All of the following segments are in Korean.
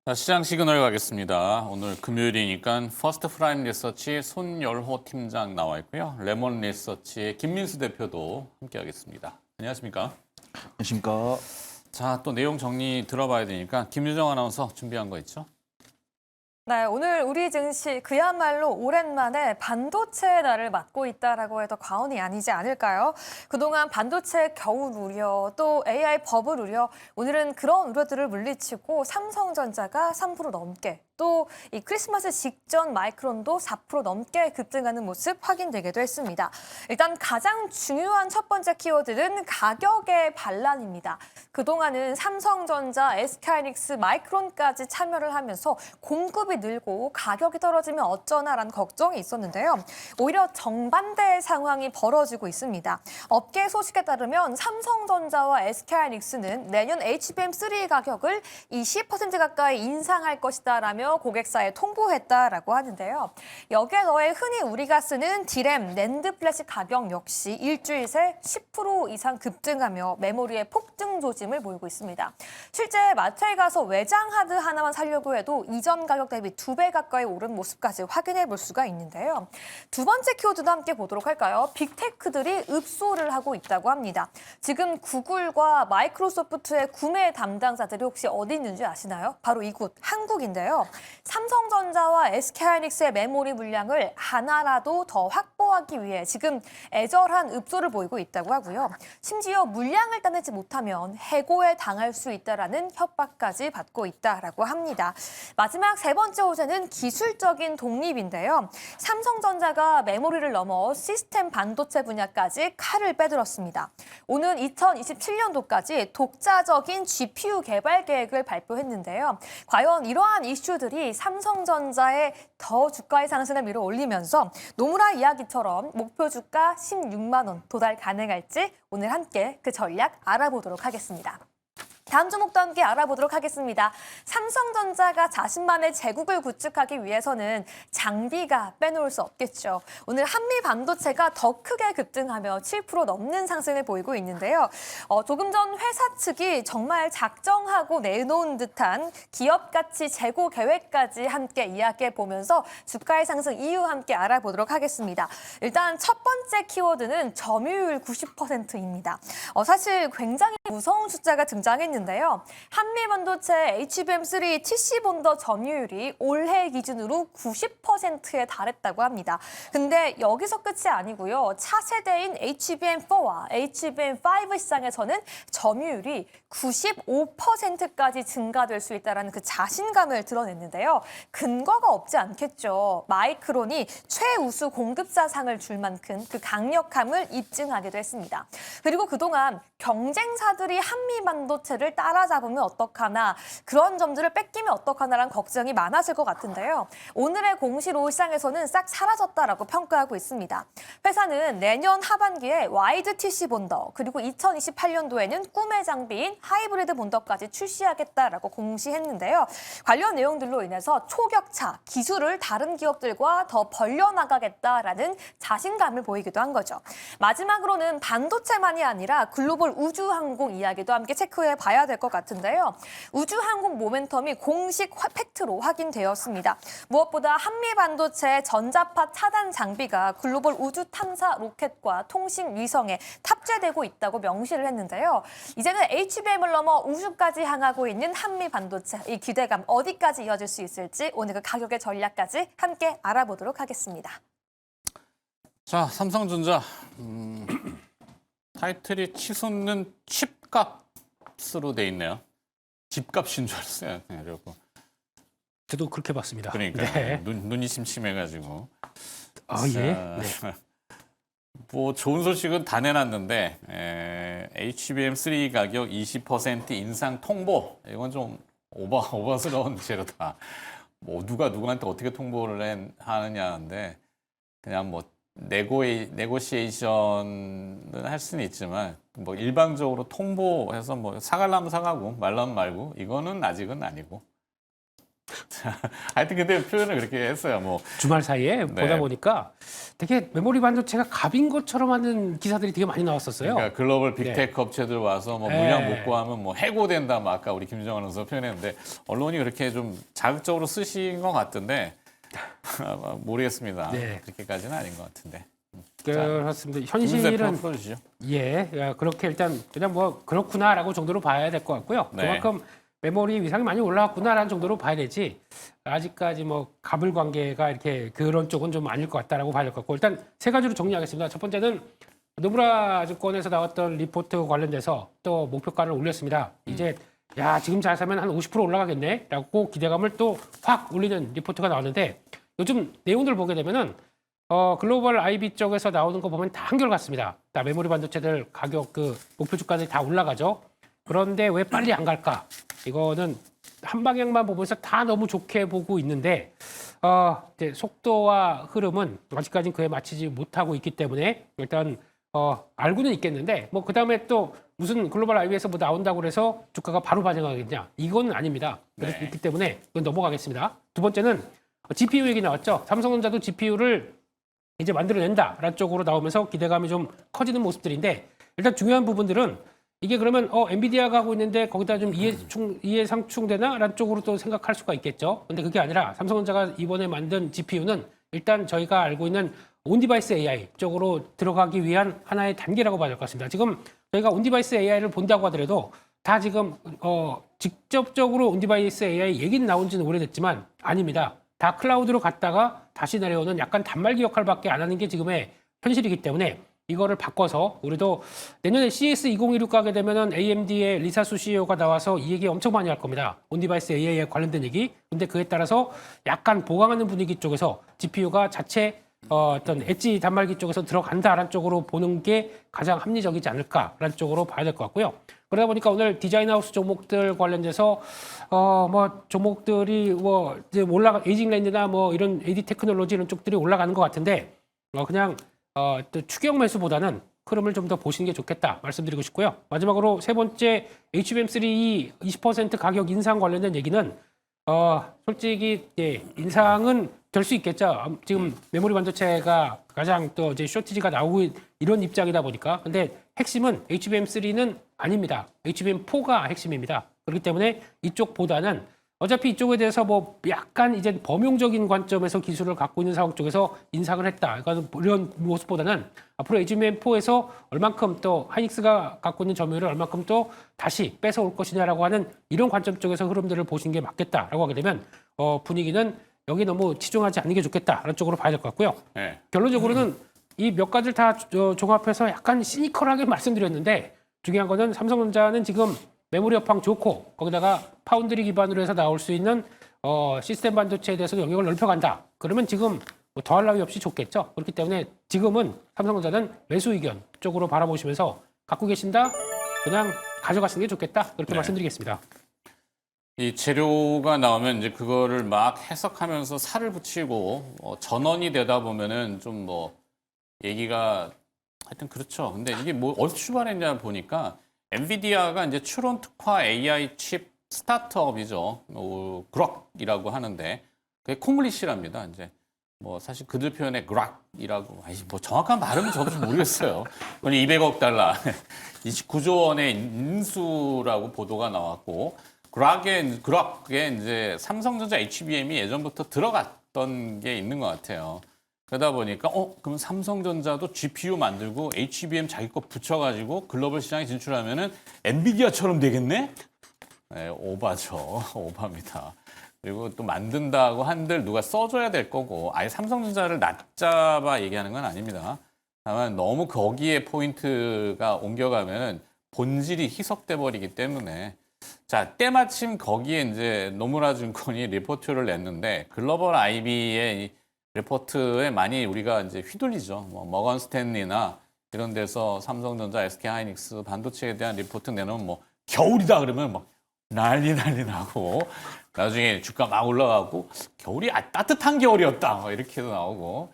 자, 시장 시그널 가겠습니다. 오늘 금요일이니까 퍼스트 프라임 리서치 손열호 팀장 나와 있고요. 레몬 리서치의 김민수 대표도 함께하겠습니다. 안녕하십니까? 안녕하십니까. 자, 또 내용 정리 들어봐야 되니까 김유정 아나운서 준비한 거 있죠? 네, 오늘 우리 증시 그야말로 오랜만에 반도체의 날을 맞고 있다라고 해도 과언이 아니지 않을까요? 그동안 반도체 겨울 우려, 또 AI 버블 우려, 오늘은 그런 우려들을 물리치고 삼성전자가 3% 넘게, 또 이 크리스마스 직전 마이크론도 4% 넘게 급등하는 모습 확인되기도 했습니다. 일단 가장 중요한 첫 번째 키워드는 가격의 반란입니다. 그동안은 삼성전자, SK하이닉스, 마이크론까지 참여를 하면서 공급이 늘고 가격이 떨어지면 어쩌나라는 걱정이 있었는데요. 오히려 정반대의 상황이 벌어지고 있습니다. 업계 소식에 따르면 삼성전자와 SK하이닉스는 내년 HBM3 가격을 20% 가까이 인상할 것이다라며 고객사에 통보했다라고 하는데요. 여기에 더해 흔히 우리가 쓰는 디램, 낸드 플래시 가격 역시 일주일 새 10% 이상 급등하며 메모리의 폭등 조짐을 보이고 있습니다. 실제 마트에 가서 외장 하드 하나만 사려고 해도 이전 가격 대비 2배 가까이 오른 모습까지 확인해 볼 수가 있는데요. 두 번째 키워드도 함께 보도록 할까요? 빅테크들이 읍소를 하고 있다고 합니다. 지금 구글과 마이크로소프트의 구매 담당자들이 혹시 어디 있는지 아시나요? 바로 이곳 한국인데요. 삼성전자와 SK하이닉스의 메모리 물량을 하나라도 더 확보하기 위해 지금 애절한 읍소를 보이고 있다고 하고요. 심지어 물량을 따내지 못하면 해고에 당할 수 있다라는 협박까지 받고 있다라고 합니다. 마지막 세 번째 호재는 기술적인 독립인데요. 삼성전자가 메모리를 넘어 시스템 반도체 분야까지 칼을 빼들었습니다. 오는 2027년도까지 독자적인 GPU 개발 계획을 발표했는데요. 과연 이러한 이슈들이 삼성전자의 더 주가의 상승을 밀어 올리면서 노무라 이야기처럼 목표 주가 16만 원 도달 가능할지 오늘 함께 그 전략 알아보도록 하겠습니다. 다음 종목도 함께 알아보도록 하겠습니다. 삼성전자가 자신만의 제국을 구축하기 위해서는 장비가 빼놓을 수 없겠죠. 오늘 한미 반도체가 더 크게 급등하며 7% 넘는 상승을 보이고 있는데요. 조금 전 회사 측이 정말 작정하고 내놓은 듯한 기업 가치 재고 계획까지 함께 이야기해 보면서 주가의 상승 이유 함께 알아보도록 하겠습니다. 일단 첫 번째 키워드는 점유율 90%입니다. 사실 굉장히 무서운 숫자가 등장했는데요. 한미 반도체 HBM3 TC 본더 점유율이 올해 기준으로 90%에 달했다고 합니다. 근데 여기서 끝이 아니고요. 차세대인 HBM4와 HBM5 시장에서는 점유율이 95%까지 증가될 수 있다는 그 자신감을 드러냈는데요. 근거가 없지 않겠죠. 마이크론이 최우수 공급사상을 줄 만큼 그 강력함을 입증하기도 했습니다. 그리고 그동안 경쟁사들이 한미 반도체를 따라잡으면 어떡하나, 그런 점들을 뺏기면 어떡하나라는 걱정이 많았을 것 같은데요. 오늘의 공시로 시장에서는 싹 사라졌다라고 평가하고 있습니다. 회사는 내년 하반기에 와이드 TC 본더, 그리고 2028년도에는 꿈의 장비인 하이브리드 본더까지 출시하겠다라고 공시했는데요. 관련 내용들로 인해서 초격차, 기술을 다른 기업들과 더 벌려나가겠다라는 자신감을 보이기도 한 거죠. 마지막으로는 반도체만이 아니라 글로벌 우주항공 이야기도 함께 체크해 봐야 될 것 같은데요. 우주항공 모멘텀이 공식 팩트로 확인되었습니다. 무엇보다 한미 반도체 전자파 차단 장비가 글로벌 우주 탐사 로켓과 통신 위성에 탑재되고 있다고 명시를 했는데요. 이제는 HBM을 넘어 우주까지 향하고 있는 한미 반도체, 이 기대감 어디까지 이어질 수 있을지 오늘 그 가격의 전략까지 함께 알아보도록 하겠습니다. 자, 삼성전자 타이틀이 치솟는 칩값으로 돼 있네요. 집값인 줄 알았어요. 그래갖고. 저도 그렇게 봤습니다. 그러니까 네. 눈이 침침해가지고. 예. 자, 네. 뭐 좋은 소식은 다 내놨는데 HBM3 가격 20% 인상 통보, 이건 좀 오버스러운 제로다. 뭐 누가 누구한테 어떻게 통보를 하느냐인데 그냥 뭐 네고시에이션은 할 수는 있지만 뭐 일방적으로 통보해서 뭐 사갈라면 사가고 말라면 말고 이거는 아직은 아니고. 하여튼 근데 표현을 그렇게 했어요. 뭐 주말 사이에 네. 보다 보니까 되게 메모리 반도체가 갑인 것처럼 하는 기사들이 되게 많이 나왔었어요. 그러니까 글로벌 빅테크 업체들 와서 뭐 네. 물량 못 구하면 뭐 해고된다. 뭐 아까 우리 김정은 아나운서 표현했는데 언론이 그렇게 좀 자극적으로 쓰신 것 같던데 모르겠습니다. 네. 그렇게까지는 아닌 것 같은데. 그렇습니다. 김문수 대표 현실은 풀어주시죠. 그렇게 일단 그냥 뭐 그렇구나라고 정도로 봐야 될 것 같고요. 네. 그만큼 메모리 위상이 많이 올라왔구나라는 정도로 봐야 되지. 아직까지 뭐 갑을 관계가 이렇게 그런 쪽은 좀 아닐 것 같다라고 봐야 될 것 같고 일단 세 가지로 정리하겠습니다. 첫 번째는 노무라 증권에서 나왔던 리포트 관련돼서 또 목표가를 올렸습니다. 이제 야 지금 잘 사면 한 50% 올라가겠네라고 기대감을 또 확 올리는 리포트가 나왔는데 요즘 내용들 보게 되면은 글로벌 IB 쪽에서 나오는 거 보면 다 한결같습니다. 다 메모리 반도체들 가격 그 목표 주가들이 다 올라가죠. 그런데 왜 빨리 안 갈까? 이거는 한 방향만 보면서 다 너무 좋게 보고 있는데 이제 속도와 흐름은 아직까지는 그에 맞추지 못하고 있기 때문에 일단 알고는 있겠는데 뭐 그다음에 또 무슨 글로벌 IB에서 뭐 나온다고 그래서 주가가 바로 반영하겠냐? 이건 아닙니다. 그렇기 때문에 이건 넘어가겠습니다. 두 번째는 GPU 얘기 나왔죠. 삼성전자도 GPU를 이제 만들어낸다라는 쪽으로 나오면서 기대감이 좀 커지는 모습들인데 일단 중요한 부분들은 이게 그러면 엔비디아가 하고 있는데 거기다 좀 이해상충되나라는 쪽으로 또 생각할 수가 있겠죠. 근데 그게 아니라 삼성전자가 이번에 만든 GPU는 일단 저희가 알고 있는 온디바이스 AI 쪽으로 들어가기 위한 하나의 단계라고 봐야 될 것 같습니다. 지금 저희가 온디바이스 AI를 본다고 하더라도 다 지금 직접적으로 온디바이스 AI 얘기는 나온 지는 오래됐지만 아닙니다. 다 클라우드로 갔다가 다시 내려오는 약간 단말기 역할밖에 안 하는 게 지금의 현실이기 때문에 이거를 바꿔서 우리도 내년에 CES 2016 가게 되면은 AMD의 리사수 CEO가 나와서 이 얘기 엄청 많이 할 겁니다. 온디바이스 AI에 관련된 얘기. 근데 그에 따라서 약간 보강하는 분위기 쪽에서 GPU가 자체 어떤 엣지 단말기 쪽에서 들어간다라는 쪽으로 보는 게 가장 합리적이지 않을까라는 쪽으로 봐야 될 것 같고요. 그러다 보니까 오늘 디자인하우스 종목들 관련돼서 뭐 종목들이 뭐 이제 에이징랜드나 뭐 이런 AD 테크놀로지 이런 쪽들이 올라가는 것 같은데 그냥 또 추격 매수보다는 흐름을 좀 더 보시는 게 좋겠다 말씀드리고 싶고요. 마지막으로 세 번째 HBM3E 20% 가격 인상 관련된 얘기는 솔직히 인상은 될 수 있겠죠. 지금 메모리 반도체가 가장 또 이제 쇼티지가 나오고 이런 입장이다 보니까. 근데 핵심은 HBM3는 아닙니다. HBM4가 핵심입니다. 그렇기 때문에 이쪽보다는 어차피 이쪽에 대해서 뭐 약간 이제 범용적인 관점에서 기술을 갖고 있는 상황 쪽에서 인상을 했다. 그러니까 이런 모습보다는 앞으로 HBM4에서 얼만큼 또 하이닉스가 갖고 있는 점유율을 얼만큼 또 다시 뺏어올 것이냐라고 하는 이런 관점 쪽에서 흐름들을 보시는 게 맞겠다라고 하게 되면 분위기는 여기 너무 치중하지 않는 게 좋겠다라는 쪽으로 봐야 될 것 같고요. 네. 결론적으로는 이 몇 가지를 다 종합해서 약간 시니컬하게 말씀드렸는데 중요한 거는 삼성전자는 지금 메모리 업황 좋고 거기다가 파운드리 기반으로 해서 나올 수 있는 시스템 반도체에 대해서 영역을 넓혀간다. 그러면 지금 뭐 더할 나위 없이 좋겠죠. 그렇기 때문에 지금은 삼성전자는 매수 의견 쪽으로 바라보시면서 갖고 계신다. 그냥 가져가시는 게 좋겠다. 그렇게 네. 말씀드리겠습니다. 이 재료가 나오면 이제 그거를 막 해석하면서 살을 붙이고 전원이 되다 보면은 좀 뭐 얘기가 하여튼 그렇죠. 근데 이게 뭐 어디서 출발했냐 보니까 엔비디아가 이제 추론 특화 AI 칩 스타트업이죠. 그럭이라고 하는데 그게 콩글리시랍니다. 이제 뭐 사실 그들 표현에 그락이라고 뭐 정확한 발음은 저도 모르겠어요. 200억 달러, 29조 원의 인수라고 보도가 나왔고 그락에 이제 삼성전자 HBM이 예전부터 들어갔던 게 있는 것 같아요. 그러다 보니까 그럼 삼성전자도 GPU 만들고 HBM 자기 거 붙여가지고 글로벌 시장에 진출하면은 엔비디아처럼 되겠네? 네, 오바죠. 오바입니다. 그리고 또 만든다고 한들 누가 써줘야 될 거고 아예 삼성전자를 낮잡아 얘기하는 건 아닙니다. 다만 너무 거기에 포인트가 옮겨가면 본질이 희석돼 버리기 때문에 자 때마침 거기에 이제 노무라 증권이 리포트를 냈는데 글로벌 IB의 리포트에 많이 우리가 이제 휘둘리죠. 뭐 머건 스탠리나 이런 데서 삼성전자, SK 하이닉스 반도체에 대한 리포트 내놓으면 뭐 겨울이다 그러면 막 난리 나고 나중에 주가 막 올라가고 겨울이 따뜻한 겨울이었다 뭐 이렇게도 나오고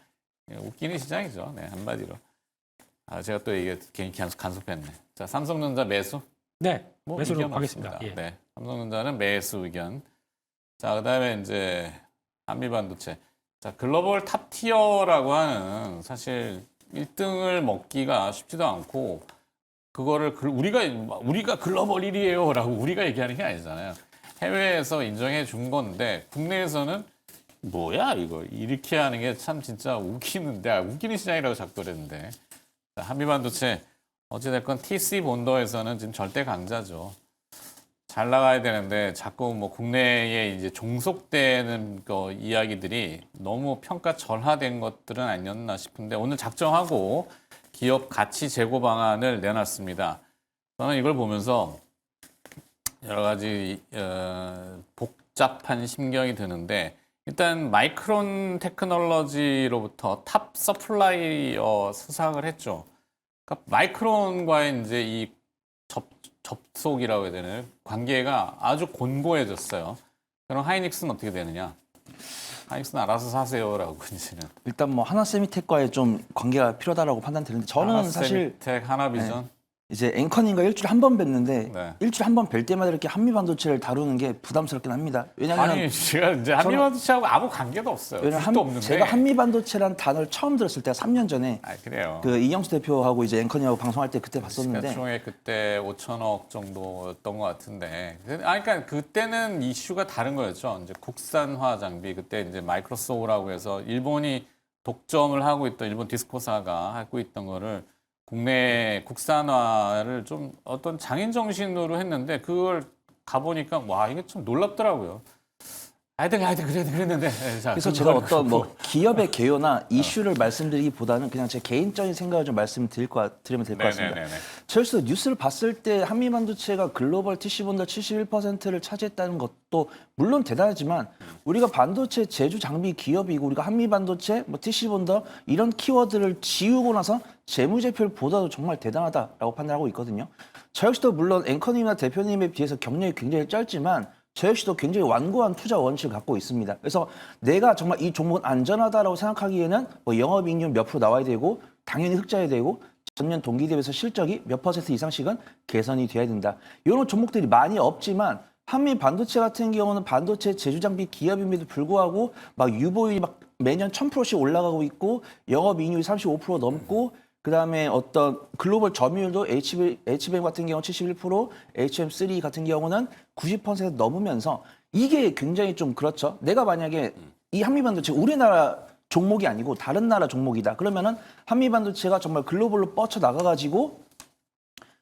웃기는 시장이죠. 네, 한마디로. 제가 또 이게 괜히 간섭했네. 자, 삼성전자 매수. 네, 뭐 매수로 의견 가겠습니다. 없습니다. 예. 네, 삼성전자는 매수 의견. 자, 그다음에 이제 한미 반도체. 자, 글로벌 탑 티어라고 하는 사실 1등을 먹기가 쉽지도 않고 그거를 우리가 글로벌 1위예요라고 우리가 얘기하는 게 아니잖아요. 해외에서 인정해 준 건데 국내에서는 뭐야 이거 이렇게 하는 게 참 진짜 웃기는데 웃기는 시장이라고 자꾸 그랬는데 한미 반도체 어찌됐건 TC 본더에서는 지금 절대 강자죠. 잘 나가야 되는데 자꾸 뭐 국내에 이제 종속되는 거 이야기들이 너무 평가절하된 것들은 아니었나 싶은데 오늘 작정하고 기업 가치 제고 방안을 내놨습니다. 저는 이걸 보면서 여러 가지 복잡한 심경이 드는데 일단 마이크론 테크놀로지로부터 탑 서플라이어 수상을 했죠. 그러니까 마이크론과의 이제 이 접속이라고 해야 되나요? 관계가 아주 곤고해졌어요. 그럼 하이닉스는 어떻게 되느냐? 하이닉스는 알아서 사세요라고 이제는. 일단 뭐 하나세미텍과의 좀 관계가 필요하다고 판단되는데 저는 사실 하나세미텍, 하나비전. 이제 앵커님과 일주일에 한 번 뵀는데 네. 일주일에 한 번 뵐 때마다 이렇게 한미 반도체를 다루는 게 부담스럽긴 합니다. 왜냐하면 아니 제가 이제 한미 반도체하고 아무 관계도 없어요. 주식도 없는데. 제가 한미 반도체라는 단어를 처음 들었을 때가 3년 전에 아 그래요. 그 이영수 대표하고 이제 앵커님하고 방송할 때 그때 봤었는데 시가총액 그때 5천억 정도였던 것 같은데. 그러니까 그때는 이슈가 다른 거였죠. 이제 국산화 장비 그때 이제 마이크로소프트라고 해서 일본이 독점을 하고 있던 일본 디스코사가 하고 있던 거를 국내 국산화를 좀 어떤 장인 정신으로 했는데 그걸 가보니까 와 이게 좀 놀랍더라고요. 하여튼 그랬는데. 자, 그래서 제가 어떤 뭐 기업의 개요나 이슈를 말씀드리기보다는 그냥 제 개인적인 생각을 좀 말씀드리면 될 것 같습니다. 네네네네. 제가 뉴스를 봤을 때 한미 반도체가 글로벌 TC 본더 71%를 차지했다는 것도 물론 대단하지만 우리가 반도체 제조 장비 기업이고 우리가 한미 반도체, 뭐 TC 본더 이런 키워드를 지우고 나서 재무제표를 보다도 정말 대단하다라고 판단하고 있거든요. 저 역시도 물론 앵커님이나 대표님에 비해서 경력이 굉장히 짧지만 저 역시도 굉장히 완고한 투자 원칙을 갖고 있습니다. 그래서 내가 정말 이 종목은 안전하다라고 생각하기에는 뭐 영업이익률 몇 프로 나와야 되고 당연히 흑자야 되고 전년 동기 대비해서 실적이 몇 퍼센트 이상씩은 개선이 돼야 된다. 이런 종목들이 많이 없지만 한미 반도체 같은 경우는 반도체 제조 장비 기업임에도 불구하고 막 유보율이 막 매년 1000%씩 올라가고 있고 영업이익률이 35% 넘고 그다음에 어떤 글로벌 점유율도 HBM 같은 경우 71%, HM3 같은 경우는 90% 넘으면서 이게 굉장히 좀 그렇죠. 내가 만약에 이 한미반도체 우리나라 종목이 아니고 다른 나라 종목이다. 그러면은 한미반도체가 정말 글로벌로 뻗쳐 나가가지고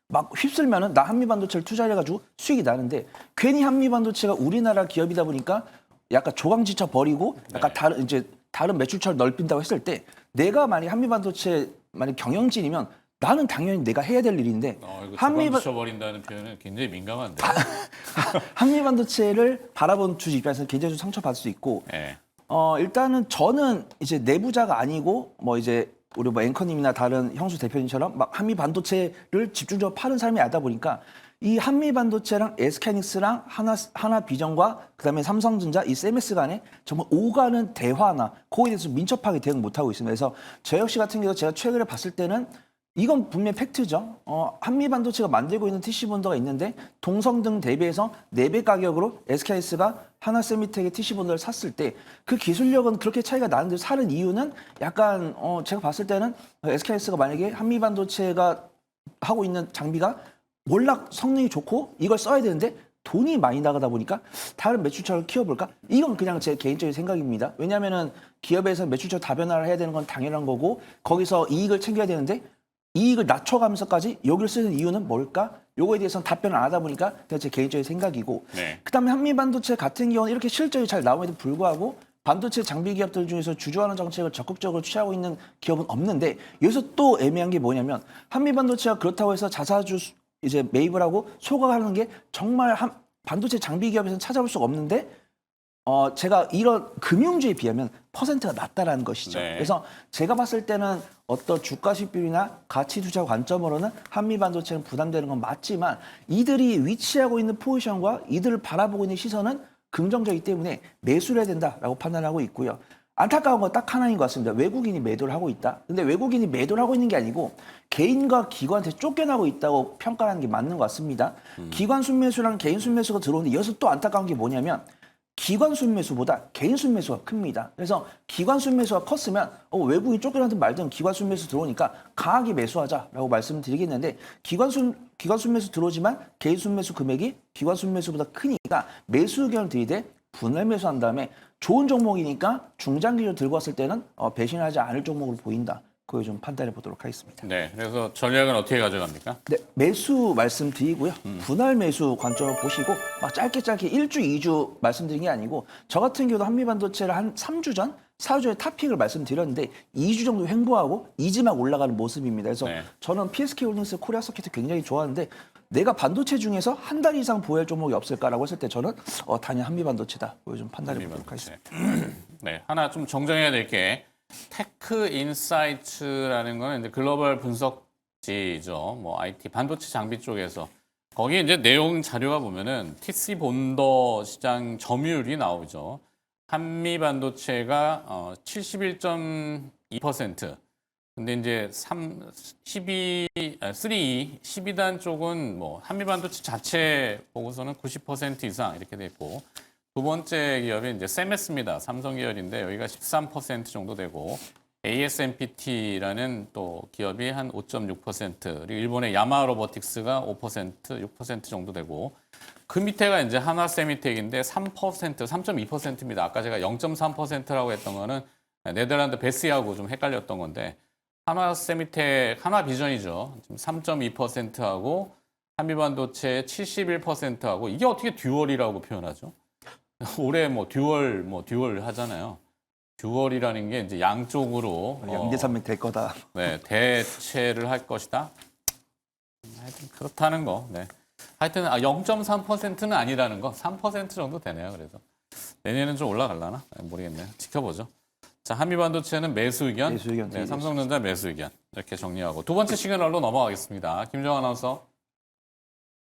막 휩쓸면은 나 한미반도체를 투자해가지고 수익이 나는데 괜히 한미반도체가 우리나라 기업이다 보니까 약간 조강지쳐 버리고 약간 다른 매출처를 넓힌다고 했을 때 내가 만약 한미반도체 만약 경영진이면 나는 당연히 내가 해야 될 일인데 이거 조감쳐버린다는 표현은 굉장히 민감한데. 한미반도체를 바라본 주주 입장에서는 굉장히 좀 상처받을 수 있고 네. 일단은 저는 이제 내부자가 아니고 뭐 이제 우리 뭐 앵커님이나 다른 형수 대표님처럼 막 한미반도체를 집중적으로 파는 사람이 아니다 보니까 이 한미반도체랑 SK하이닉스랑 하나비전과 그다음에 삼성전자 이 세메스 간에 정말 오가는 대화나 그거에 대해서 민첩하게 대응 못하고 있습니다. 그래서 저 역시 같은 경우 제가 최근에 봤을 때는 이건 분명히 팩트죠. 한미반도체가 만들고 있는 TC본더가 있는데 동성등 대비해서 4배 가격으로 SK하이닉스가 하나세미텍의 TC본더를 샀을 때 그 기술력은 그렇게 차이가 나는데 사는 이유는 약간 제가 봤을 때는 SK하이닉스가 만약에 한미반도체가 하고 있는 장비가 몰락 성능이 좋고 이걸 써야 되는데 돈이 많이 나가다 보니까 다른 매출처를 키워볼까? 이건 그냥 제 개인적인 생각입니다. 왜냐하면은 기업에서 매출처 다변화를 해야 되는 건 당연한 거고 거기서 이익을 챙겨야 되는데 이익을 낮춰가면서까지 여기를 쓰는 이유는 뭘까? 요거에 대해서는 답변을 안 하다 보니까 그냥 제 개인적인 생각이고 네. 그다음에 한미반도체 같은 경우는 이렇게 실적이 잘 나옴에도 불구하고 반도체 장비 기업들 중에서 주주환원 정책을 적극적으로 취하고 있는 기업은 없는데 여기서 또 애매한 게 뭐냐면 한미반도체가 그렇다고 해서 자사주 이제 매입을 하고 소각하는 게 정말 반도체 장비 기업에서는 찾아볼 수가 없는데 제가 이런 금융주에 비하면 퍼센트가 낮다라는 것이죠. 네. 그래서 제가 봤을 때는 어떤 주가 수익비율이나 가치 투자 관점으로는 한미 반도체는 부담되는 건 맞지만 이들이 위치하고 있는 포지션과 이들을 바라보고 있는 시선은 긍정적이기 때문에 매수를 해야 된다라고 판단하고 있고요. 안타까운 건 딱 하나인 것 같습니다. 외국인이 매도를 하고 있다. 근데 외국인이 매도를 하고 있는 게 아니고 개인과 기관한테 쫓겨나고 있다고 평가하는 게 맞는 것 같습니다. 기관 순매수랑 개인 순매수가 들어오는데 여기서 또 안타까운 게 뭐냐면 기관 순매수보다 개인 순매수가 큽니다. 그래서 기관 순매수가 컸으면 외국인 쫓겨나든 말든 기관 순매수 들어오니까 강하게 매수하자라고 말씀드리겠는데 기관 순매수 들어오지만 개인 순매수 금액이 기관 순매수보다 크니까 매수 의견을 들이대 분할 매수한 다음에 좋은 종목이니까 중장기로 들고 왔을 때는 배신하지 않을 종목으로 보인다. 그걸 좀 판단해 보도록 하겠습니다. 네, 그래서 전략은 어떻게 가져갑니까? 네, 매수 말씀드리고요. 분할 매수 관점을 보시고 막 짧게 1주, 2주 말씀드린 게 아니고 저 같은 경우도 한미반도체를 한 3주 전, 4주 전에 탑픽을 말씀드렸는데 2주 정도 횡보하고 이지막 올라가는 모습입니다. 그래서 네. 저는 PSK홀딩스 코리아 서킷 굉장히 좋아하는데 내가 반도체 중에서 한 달 이상 보유할 종목이 없을까라고 했을 때 저는 당연히 한미반도체다. 이걸 좀 판단해 보도록 하겠습니다. 네, 하나 좀 정정해야 될 게 테크 인사이트라는 거는 이제 글로벌 분석지죠. 뭐 IT 반도체 장비 쪽에서 거기 이제 내용 자료가 보면은 TC 본더 시장 점유율이 나오죠. 한미 반도체가 71.2%. 근데 이제 12단 쪽은 뭐 한미 반도체 자체 보고서는 90% 이상 이렇게 돼 있고 두 번째 기업이 이제 세메스입니다. 삼성 계열인데 여기가 13% 정도 되고 ASMPT라는 또 기업이 한 5.6% 그리고 일본의 야마 로보틱스가 5%, 6% 정도 되고 그 밑에가 이제 한화 세미텍인데 3%, 3.2%입니다. 아까 제가 0.3%라고 했던 거는 네덜란드 베스하고 좀 헷갈렸던 건데 한화 세미텍, 한화 비전이죠. 지금 3.2%하고 한미반도체 71%하고 이게 어떻게 듀얼이라고 표현하죠? 올해 뭐 듀얼 하잖아요. 듀얼이라는 게 이제 양쪽으로 양대산맥 될 거다. 네, 대체를 할 것이다. 하여튼 그렇다는 거. 네. 하여튼 0.3%는 아니라는 거. 3% 정도 되네요. 그래서 내년에는 좀 올라갈라나? 모르겠네요. 지켜보죠. 자, 한미반도체는 매수 의견. 매수 의견 네, 삼성전자 매수 의견. 이렇게 정리하고 두 번째 시그널로 넘어가겠습니다. 김정환 아나운서.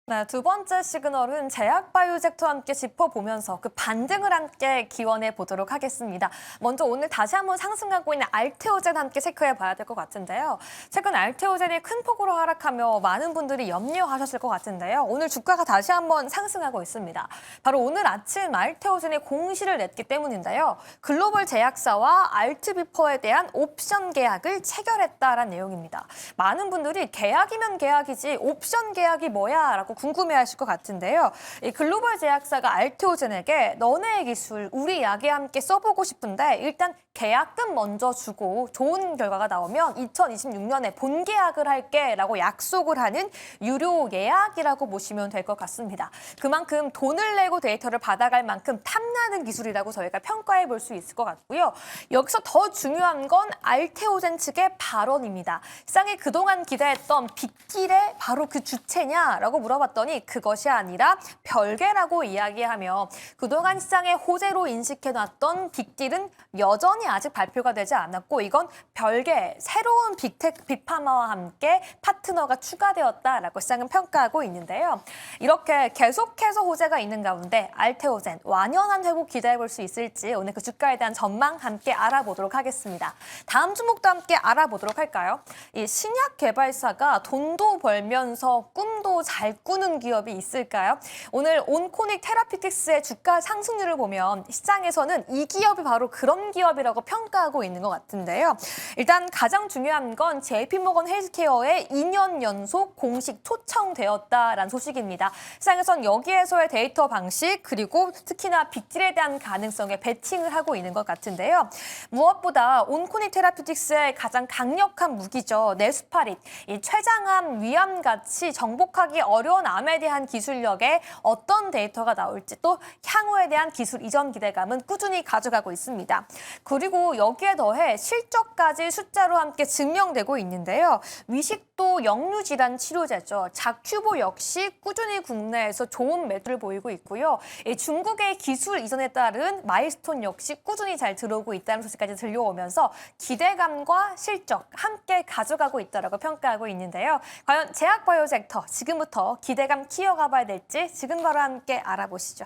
네, 두 번째 시그널은 제약바이오섹터와 함께 짚어보면서 그 반등을 함께 기원해 보도록 하겠습니다. 먼저 오늘 다시 한번 상승하고 있는 알테오젠 함께 체크해 봐야 될 것 같은데요. 최근 알테오젠이 큰 폭으로 하락하며 많은 분들이 염려하셨을 것 같은데요. 오늘 주가가 다시 한번 상승하고 있습니다. 바로 오늘 아침 알테오젠이 공시를 냈기 때문인데요. 글로벌 제약사와 알트비퍼에 대한 옵션 계약을 체결했다라는 내용입니다. 많은 분들이 계약이면 계약이지 옵션 계약이 뭐야? 라고 궁금해하실 것 같은데요. 이 글로벌 제약사가 알테오젠에게 너네의 기술 우리 약에 함께 써보고 싶은데 일단 계약금 먼저 주고 좋은 결과가 나오면 2026년에 본계약을 할게 라고 약속을 하는 유료 예약이라고 보시면 될 것 같습니다. 그만큼 돈을 내고 데이터를 받아갈 만큼 탐나는 기술이라고 저희가 평가해 볼 수 있을 것 같고요. 여기서 더 중요한 건 알테오젠 측의 발언입니다. 시장이 그동안 기대했던 빅딜의 바로 그 주체냐라고 물어봤더니 그것이 아니라 별개라고 이야기하며 그동안 시장의 호재로 인식해놨던 빅딜은 여전히 아직 발표가 되지 않았고 이건 별개 새로운 빅파마와 함께 파트너가 추가되었다라고 시장은 평가하고 있는데요. 이렇게 계속해서 호재가 있는 가운데 알테오젠 완연한 회복 기대해 볼 수 있을지 오늘 그 주가에 대한 전망 함께 알아보도록 하겠습니다. 다음 종목도 함께 알아보도록 할까요? 이 신약 개발사가 돈도 벌면서 꿈도 잘 꾸는 기업이 있을까요? 오늘 온코닉 테라피틱스의 주가 상승률을 보면 시장에서는 이 기업이 바로 그런 기업이라고 평가하고 있는 것 같은데요. 일단 가장 중요한 건 JP모건 헬스케어의 2년 연속 공식 초청되었다라는 소식입니다. 시장에선 여기에서의 데이터 방식 그리고 특히나 빅딜에 대한 가능성에 베팅을 하고 있는 것 같은데요. 무엇보다 온코닉 테라피틱스의 가장 강력한 무기죠. 네스파릿, 이 췌장암, 위암같이 정복하기 어려운 암에 대한 기술력에 어떤 데이터가 나올지 또 향후에 대한 기술 이전 기대감은 꾸준히 가져가고 있습니다. 그리고 여기에 더해 실적까지 숫자로 함께 증명되고 있는데요. 위식도 역류질환 치료제죠. 자큐보 역시 꾸준히 국내에서 좋은 매출을 보이고 있고요. 중국의 기술 이전에 따른 마일스톤 역시 꾸준히 잘 들어오고 있다는 소식까지 들려오면서 기대감과 실적 함께 가져가고 있다고 평가하고 있는데요. 과연 제약바이오 섹터 지금부터 기대감 키워가 봐야 될지 지금 바로 함께 알아보시죠.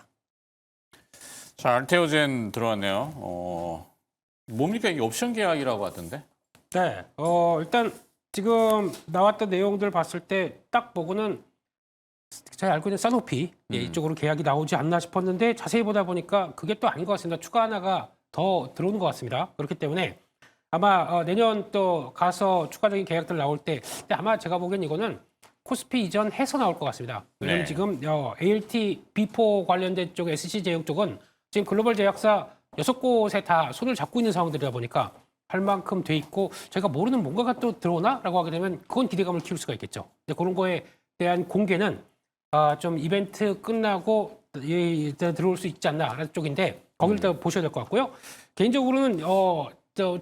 자, 알테오젠 들어왔네요. 뭡니까? 이게 옵션 계약이라고 하던데? 네, 일단 지금 나왔던 내용들 봤을 때 딱 보고는 저희 알고 있는 사노피 이쪽으로 계약이 나오지 않나 싶었는데 자세히 보다 보니까 그게 또 아닌 것 같습니다. 추가 하나가 더 들어오는 것 같습니다. 그렇기 때문에 아마 내년 또 가서 추가적인 계약들 나올 때 근데 아마 제가 보기엔 이거는 코스피 이전 해서 나올 것 같습니다. 왜냐하면 네. 지금 ALT B4 관련된 쪽 SC 제약 쪽은 지금 글로벌 제약사 6곳에 다 손을 잡고 있는 상황들이다 보니까 할 만큼 돼 있고 저희가 모르는 뭔가가 또 들어오나라고 하게 되면 그건 기대감을 키울 수가 있겠죠. 근데 그런 거에 대한 공개는 좀 이벤트 끝나고 들어올 수 있지 않나라는 쪽인데 거기를 또 보셔야 될 것 같고요. 개인적으로는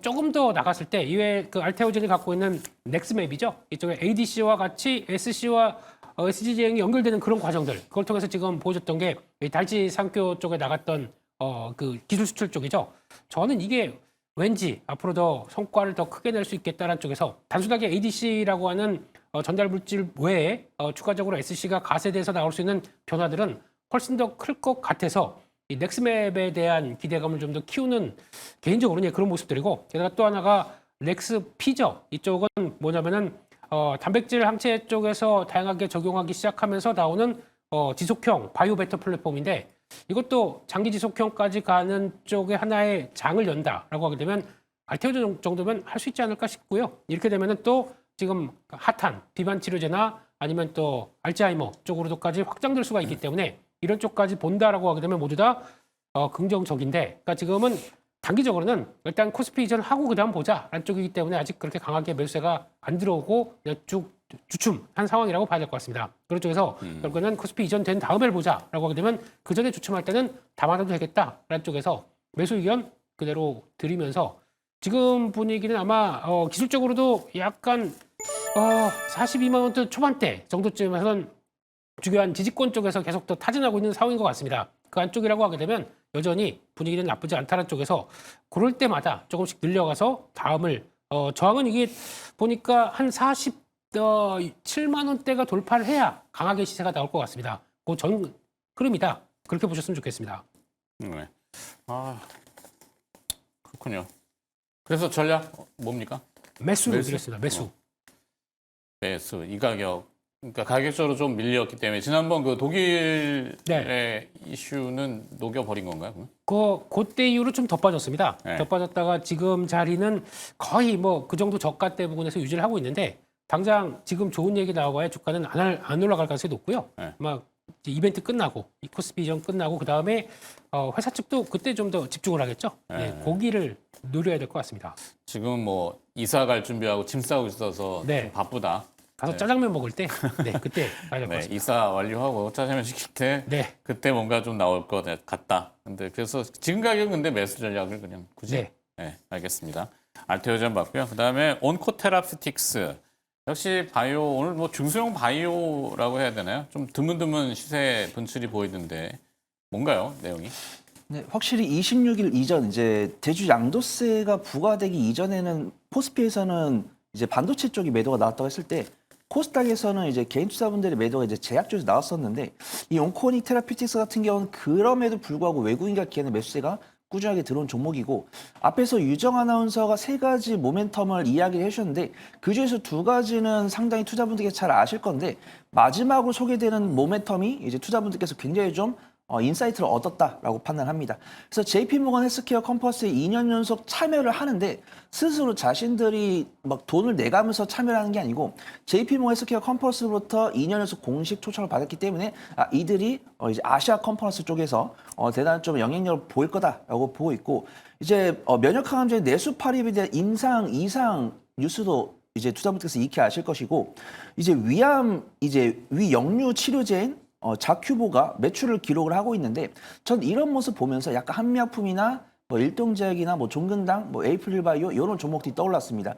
조금 더 나갔을 때 이외에 그 알테오젠이 갖고 있는 넥스맵이죠. 이쪽에 ADC와 같이 SC와 SG 제형이 연결되는 그런 과정들 그걸 통해서 지금 보여줬던 게 달지 상표 쪽에 나갔던 그 기술 수출 쪽이죠. 저는 이게 왠지 앞으로 더 성과를 더 크게 낼 수 있겠다는 쪽에서 단순하게 ADC라고 하는 전달 물질 외에 추가적으로 SC가 가세돼서 나올 수 있는 변화들은 훨씬 더 클 것 같아서 이 넥스맵에 대한 기대감을 좀 더 키우는 개인적으로는 그런 모습들이고 게다가 또 하나가 렉스피죠. 이쪽은 뭐냐면은 단백질 항체 쪽에서 다양하게 적용하기 시작하면서 나오는 지속형 바이오 베터 플랫폼인데 이것도 장기 지속형까지 가는 쪽에 하나의 장을 연다라고 하게 되면 알테오젠 정도면 할 수 있지 않을까 싶고요. 이렇게 되면은 또 지금 핫한 비만 치료제나 아니면 또 알츠하이머 쪽으로도까지 확장될 수가 있기 때문에 이런 쪽까지 본다라고 하게 되면 모두 다 긍정적인데 그러니까 지금은 단기적으로는 일단 코스피 이전 하고 그다음 보자라는 쪽이기 때문에 아직 그렇게 강하게 매수세가 안 들어오고 그냥 쭉 주춤한 상황이라고 봐야 될 것 같습니다. 그런 쪽에서 결국에는 코스피 이전 된 다음에 보자라고 하게 되면 그 전에 주춤할 때는 담아도 되겠다라는 쪽에서 매수 의견 그대로 드리면서 지금 분위기는 아마 기술적으로도 약간 42만 원대 초반대 정도쯤에서는 중요한 지지권 쪽에서 계속 더 타진하고 있는 상황인 것 같습니다. 그 안쪽이라고 하게 되면 여전히 분위기는 나쁘지 않다는 쪽에서 그럴 때마다 조금씩 늘려가서 다음을 저항은 이게 보니까 한 47만 원대가 돌파를 해야 강하게 시세가 나올 것 같습니다. 그 전 흐름이다. 그렇게 보셨으면 좋겠습니다. 네. 그렇군요. 그래서 전략 뭡니까? 매수를 매수? 드렸습니다. 매수. 매수 이 가격. 그러니까 가격적으로 좀 밀렸기 때문에 지난번 그 독일의 이슈는 녹여버린 건가요? 그러면? 그때 이후로 좀 더 빠졌습니다. 네. 더 빠졌다가 지금 자리는 거의 뭐 그 정도 저가대 부분에서 유지를 하고 있는데 당장 지금 좋은 얘기 나와봐야 주가는 안 올라갈 가능성이 높고요. 네. 막 이벤트 끝나고 이 코스피 이전 끝나고 그 다음에 회사 측도 그때 좀 더 집중을 하겠죠. 네. 고기를 노려야 될 것 같습니다. 지금 뭐 이사 갈 준비하고 짐 싸고 있어서 네. 좀 바쁘다. 가서 짜장면 먹을 때, 그때 가야 될 것 네, 같습니다. 이사 완료하고 짜장면 시킬 때 네. 그때 뭔가 좀 나올 것 같다. 근데 그래서 지금 가격은 근데 매수 전략을 그냥 굳이 네. 네, 알겠습니다. 알테오젠 봤고요. 그다음에 온코테라피틱스 역시 바이오 오늘 뭐 중소형 바이오라고 해야 되나요? 좀 드문드문 시세 분출이 보이던데 뭔가요 내용이? 네, 확실히 26일 이전 이제 대주 양도세가 부과되기 이전에는 포스피에서는 이제 반도체 쪽이 매도가 나왔다고 했을 때 코스닥에서는 이제 개인 투자분들의 매도가 이제 제약적으로 나왔었는데 이 온코닉 테라피틱스 같은 경우는 그럼에도 불구하고 외국인과 기관의 매수세가 꾸준하게 들어온 종목이고 앞에서 유정 아나운서가 세 가지 모멘텀을 이야기를 해주셨는데 그중에서 두 가지는 상당히 투자분들께서 잘 아실 건데 마지막으로 소개되는 모멘텀이 이제 투자분들께서 굉장히 좀 인사이트를 얻었다라고 판단합니다. 그래서 JP모건 헬스케어 컴퍼스에 2년 연속 참여를 하는데 스스로 자신들이 막 돈을 내가면서 참여를 하는 게 아니고 JP모건 헬스케어 컴퍼스로부터 2년 연속 공식 초청을 받았기 때문에 이들이 이제 아시아 컨퍼런스 쪽에서 대단한 좀 영향력을 보일 거다라고 보고 있고 이제 면역 항암제 내수파립에 대한 임상 이상 뉴스도 이제 투자분들께서 익히 아실 것이고 이제 위역류 치료제인 자큐보가 매출을 기록을 하고 있는데 전 이런 모습 보면서 약간 한미약품이나 뭐 일동제약이나 뭐 종근당, 뭐 에이프릴바이오 이런 종목들이 떠올랐습니다.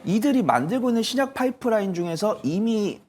이들이 만들고 있는 신약 파이프라인 중에서 이미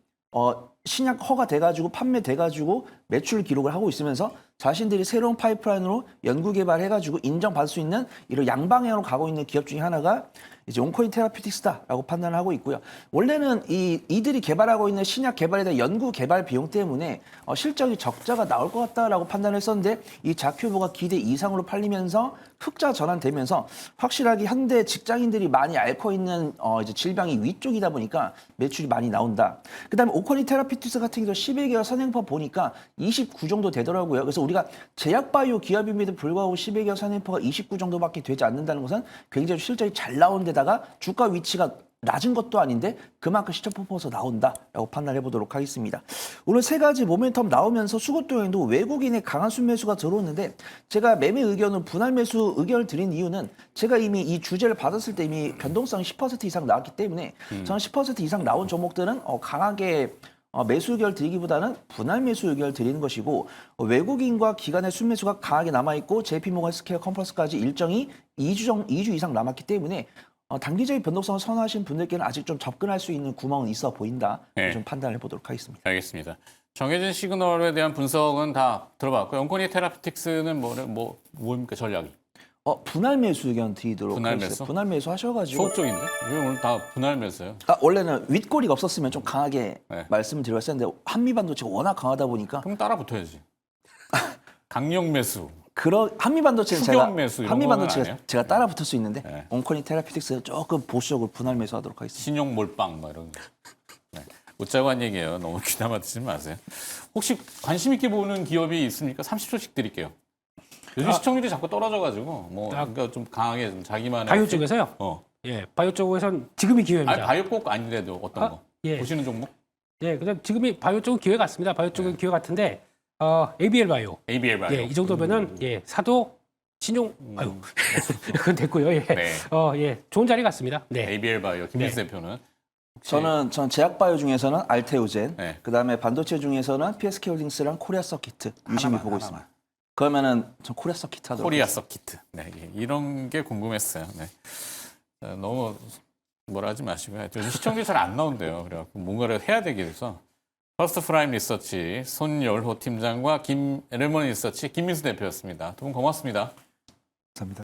신약 허가돼가지고 판매돼가지고 매출 기록을 하고 있으면서 자신들이 새로운 파이프라인으로 연구 개발해가지고 인정받을 수 있는 이런 양방향으로 가고 있는 기업 중에 하나가 이제 온코인 테라피틱스다라고 판단을 하고 있고요. 원래는 이들이 개발하고 있는 신약 개발에 대한 연구 개발 비용 때문에 실적이 적자가 나올 것 같다라고 판단을 했었는데 이 자큐브가 기대 이상으로 팔리면서 흑자 전환되면서 확실하게 현대 직장인들이 많이 앓고 있는 이제 질병이 위쪽이다 보니까 매출이 많이 나온다. 그다음에 오코니 테라피틱스 같은 경우도 11개월 선행포 보니까 29 정도 되더라고요. 그래서 우리가 제약바이오 기업임에도 불구하고 11개월 선행포가 29 정도밖에 되지 않는다는 것은 굉장히 실적이 잘 나온 데다가 주가 위치가 낮은 것도 아닌데 그만큼 시청 퍼포먼스가 나온다라고 판단해 보도록 하겠습니다. 오늘 세 가지 모멘텀 나오면서 수급동행도 외국인의 강한 순매수가 들어오는데 제가 매매 의견은 분할 매수 의견을 드린 이유는 제가 이미 이 주제를 받았을 때 이미 변동성이 10% 이상 나왔기 때문에 저는 10% 이상 나온 종목들은 강하게 매수 의견을 드리기보다는 분할 매수 의견을 드리는 것이고 외국인과 기관의 순매수가 강하게 남아있고 JP모건 헬스케어 컨퍼런스까지 일정이 2주 이상 남았기 때문에 단기적인 변동성을 선호하시는 분들께는 아직 좀 접근할 수 있는 구멍은 있어 보인다. 네. 좀 판단해 보도록 하겠습니다. 알겠습니다. 정해진 시그널에 대한 분석은 다 들어봤고요. 온코니 테라피틱스는 뭡니까 전략이? 분할 매수 의견 드리도록 분할 하겠습니다. 매수? 분할 매수 하셔가지고 소극적인데? 왜 오늘 다 분할 매수예요? 원래는 윗꼬리가 없었으면 좀 강하게 네. 말씀을 드렸어야 했는데 한미반도체가 워낙 강하다 보니까 그럼 따라 붙어야지. 강력 매수. 한미반도체는 추격 매수 이런 거는 한미반도체가 아니에요? 제가 따라 붙을 수 있는데 네. 온코니 테라피틱스는 조금 보수적으로 분할 매수하도록 하겠습니다. 신용 몰빵 뭐 이런 거. 네. 웃자고 한 얘기예요. 너무 귀담아 듣지 마세요. 혹시 관심 있게 보는 기업이 있습니까? 30초씩 드릴게요. 요즘 시청률이 자꾸 떨어져가지고 그러니까 좀 강하게 좀 자기만의 바이오 쪽에서요. 예, 바이오 쪽에선 지금이 기회입니다. 아니 바이오 꼭 아니래도 어떤 거 예. 보시는 종목? 예, 그다음 지금이 바이오 쪽은 기회 같습니다. 바이오 쪽은 기회 같은데 ABL 바이오. ABL 바이오. 예, 이 정도면은 예, 사도 신용 아유. 그건 됐고요. 예. 네. 예, 좋은 자리 같습니다. 네. ABL 바이오 김민수 대표는 전 제약바이오 중에서는 알테오젠, 네. 그다음에 반도체 중에서는 PSK홀딩스랑 코리아 서키트 유심히 보고 있습니다. 그러면은 전 코리아 서키트 하도록 코리아 하겠습니다. 서키트. 네, 이런 게 궁금했어요. 네. 너무 뭐라 하지 마시고요. 요즘 시청률이 잘 안 나온대요. 그래갖고 뭔가를 해야 되게 돼서 퍼스트 프라임 리서치 손열호 팀장과 김레몬 리서치 김민수 대표였습니다. 두 분 고맙습니다. 감사합니다.